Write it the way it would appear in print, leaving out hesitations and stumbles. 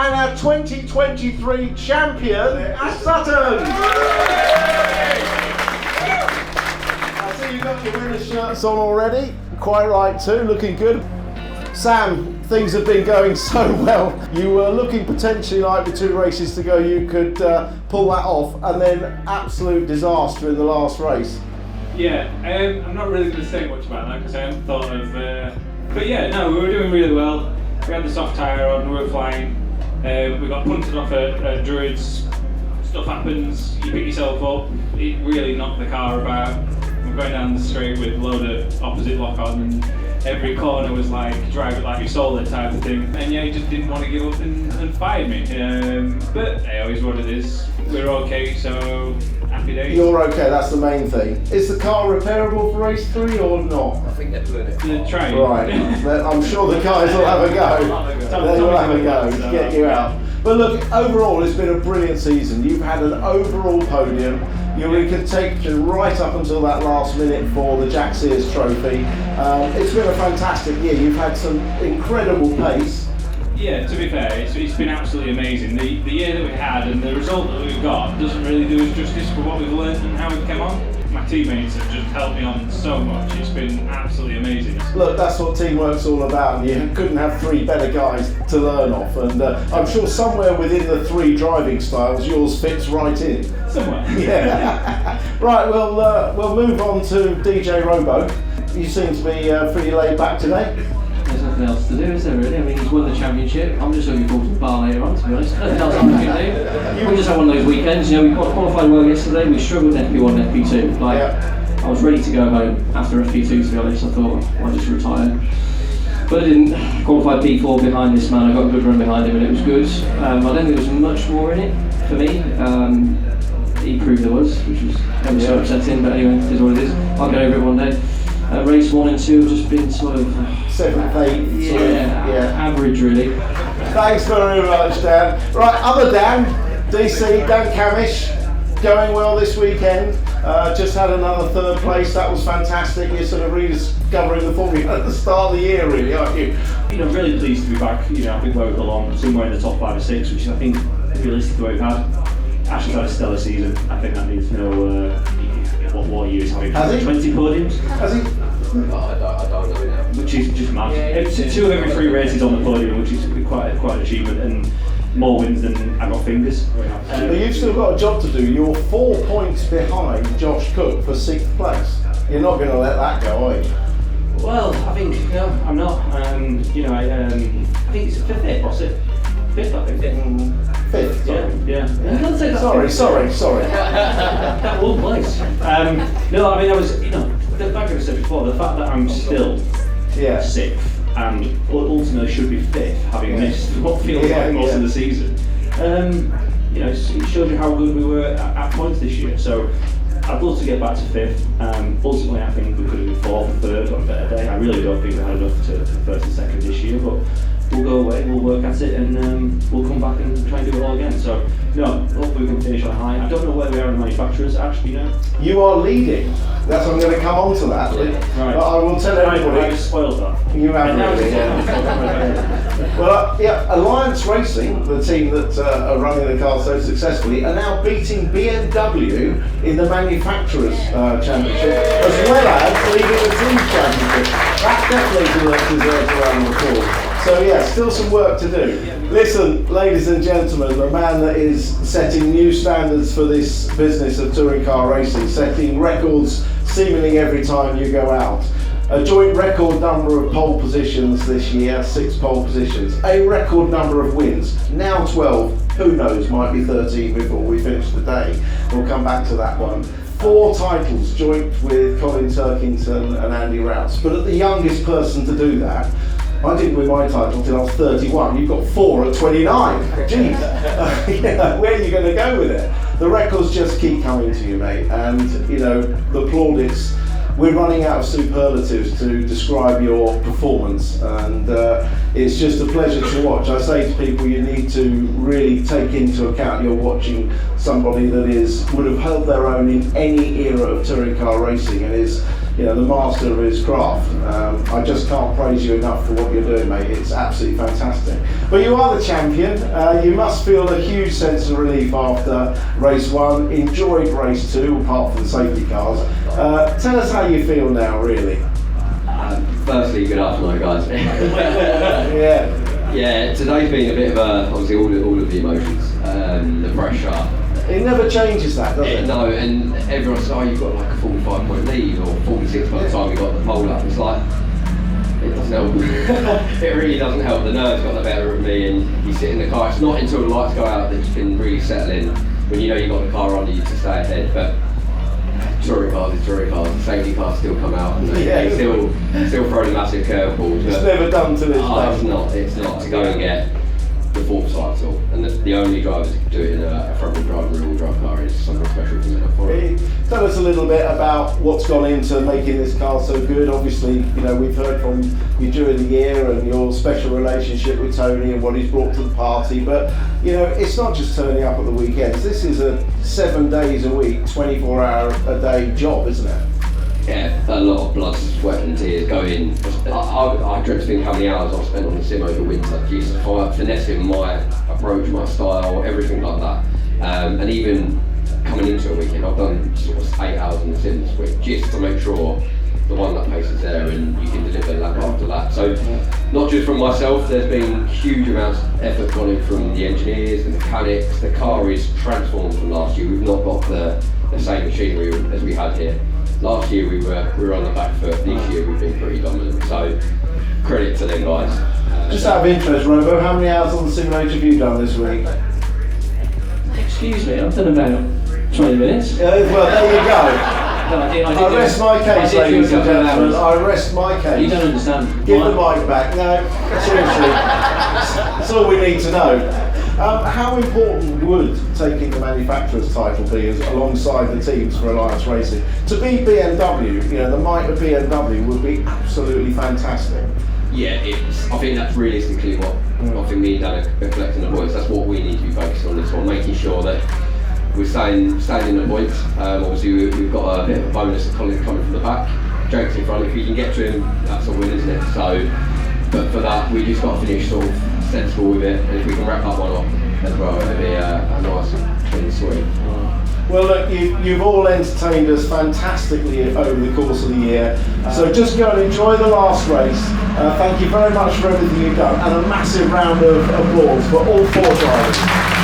and our 2023 champion, Sutton. I see you've got your winner's shirts on already. Quite right too, looking good. Sam, things have been going so well. You were looking potentially like with 2 races to go you could pull that off, and then absolute disaster in the last race. Yeah, I'm not really going to say much about that because I haven't thought of... but yeah, no, we were doing really well. We had the soft tyre on, we were flying. We got punted off at Druids. Stuff happens, you pick yourself up. It really knocked the car about. We're going down the straight with a load of opposite lock on, and every corner was like, drive it like you sold it type of thing. And yeah, he just didn't want to give up and fired me. But hey, always what it is. We're okay, so happy days. You're okay, that's the main thing. Is the car repairable for race 3 or not? I think they're doing it. The train. Right, I'm sure the guys will have a go. They will have a go to get you out. But look, overall it's been a brilliant season. You've had an overall podium. You're in contention right up until that last minute for the Jack Sears Trophy. It's been a fantastic year. You've had some incredible pace. Yeah, to be fair, it's been absolutely amazing. The year that we had and the result that we've got doesn't really do us justice for what we've learned and how we've come on. My teammates have just helped me on so much. It's been absolutely amazing. Look, that's what teamwork's all about, and you couldn't have 3 better guys to learn off. And I'm sure somewhere within the 3 driving styles, yours fits right in. Somewhere. Yeah. Right, we'll move on to DJ Robo. You seem to be pretty laid back today. There's nothing else to do, is there really? I mean, he's won the championship. I'm just looking forward to the bar later on, to be honest. Nothing else I'm looking to do. We just had one of those weekends, you know, we qualified well yesterday, we struggled in FP1 and FP2. Like, yeah. I was ready to go home after FP2, to be honest. I thought, I'll just retire. But I didn't. Qualify P4 behind this man. I got a good run behind him and it was good. I don't think there was much more in it for me. He proved there was, which was ever so upsetting, but anyway, it is what it is. I'll get over it one day. Race 1 and 2 have just been sort of 7th, 8th, yeah, average really. Thanks very much, Dan. Right, other Dan, DC, Dan Cammish, going well this weekend. Just had another 3rd place, that was fantastic. You're sort of rediscovering the formula at the start of the year, really, aren't you? You know, really pleased to be back, you know, I think where we belong, somewhere in the top 5 or 6, which I think realistically what we've had. Ash's had a stellar season. I think that needs to know what year he's having. Has he? 20 podiums. Has he? I don't know now. Which is just mad. It's 2 of every 3 races on the podium, which is quite an achievement, and more wins than I got fingers. But you've still got a job to do. You're 4 points behind Josh Cook for 6th place. You're not going to let that go, are you? Well, I think no, I'm not. You know, I think it's 5th, what's it? 5th, I think. 5th, sorry. Yeah. Sorry. That one place. No, I mean, I was, you know, like I said before, the fact that I'm still 6th and ultimately should be 5th, having missed what feels like most of the season, you know, it shows you how good we were at points this year. So I'd love to get back to 5th. Ultimately, I think we could have been 4th or 3rd on a better day. I really don't think we had enough to 1st and 2nd this year, but we'll go away, we'll work at it, and we'll come back and try and do it all again. So, no, hopefully we can finish on a high. I don't know where we are in the manufacturers, actually, you know. You are leading. That's I'm going to come on to that. Right. But I will tell everybody. I just spoiled that. You have really, Well, Alliance Racing, the team that are running the car so successfully, are now beating BMW in the Manufacturers Championship, as well as leading the Teams Championship. That definitely deserves a round of applause. So yeah, still some work to do. Listen, ladies and gentlemen, the man that is setting new standards for this business of touring car racing, setting records seemingly every time you go out. A joint record number of pole positions this year, 6 pole positions. A record number of wins, now 12, who knows, might be 13 before we finish the day. We'll come back to that one. 4 titles joint with Colin Turkington and Andy Rouse. But at the youngest person to do that, I didn't win my title until I was 31. You've got 4 at 29. Jeez. Where are you going to go with it? The records just keep coming to you, mate. And, you know, the plaudits, we're running out of superlatives to describe your performance. And it's just a pleasure to watch. I say to people, you need to really take into account you're watching somebody that would have held their own in any era of touring car racing and is the master of his craft. I just can't praise you enough for what you're doing, mate. It's absolutely fantastic. But you are the champion. You must feel a huge sense of relief after race 1. Enjoyed race 2, apart from the safety cars. Tell us how you feel now, really. Firstly, good afternoon, guys. Yeah, today's been a bit of obviously all of the emotions, the pressure. It never changes that, does it? No, and everyone says, oh, you've got like a 45-point lead or 46 by the time you got the pole up. It's like, it doesn't help. It really doesn't help. The nerves got the better of me, and you sit in the car. It's not until the lights go out that you can really settle in, when you know you've got the car under you to stay ahead. But touring cars is touring cars. The safety cars still come out, and they still throw the massive curveballs. It's never done to this day. It's not to go and get the 4th title, and the only drivers who can do it in a front-wheel drive and rear-wheel drive car is something special to me for it. Tell us a little bit about what's gone into making this car so good. Obviously, we've heard from you during the year and your special relationship with Tony and what he's brought to the party, but it's not just turning up at the weekends. This is a 7 days a week, 24-hour-a-day job, isn't it? Yeah, a lot of blood, sweat and tears go in. I dread to think how many hours I've spent on the sim over winter, just finessing my approach, my style, everything like that. And even coming into a weekend, I've done sort of 8 hours on the sim this week, just to make sure the one that pace is there and you can deliver lap after lap. So not just from myself, there's been huge amounts of effort gone in from the engineers, the mechanics. The car is transformed from last year. We've not got the same machinery as we had here. Last year we were on the back foot. This year we've been pretty dominant. So credit to them guys. Just out of interest, Robo, how many hours on the simulator have you done this week? Excuse me, I've done about 20 minutes. Well, there you go. I rest my case, ladies and gentlemen. I rest my case. You don't understand. Give the mic back. No, seriously. That's all we need to know. How important would taking the manufacturer's title be alongside the teams for Alliance Racing? To be BMW, the might of BMW would be absolutely fantastic. Yeah, I think that's realistically what I think me and Dan are collecting the points. That's what we need to be focused on this one, making sure that we're staying in the points. Obviously we've got a bit of a bonus of Colin coming from the back. Jake's in front. If we can get to him, that's a win, isn't it? So, but for that, we just got to finish sort of sensible with it, and if we can wrap up one up as well, it'll be a nice clean sweep. Well, look, you've all entertained us fantastically over the course of the year. So just go and enjoy the last race. Thank you very much for everything you've done, and a massive round of applause for all 4 drivers.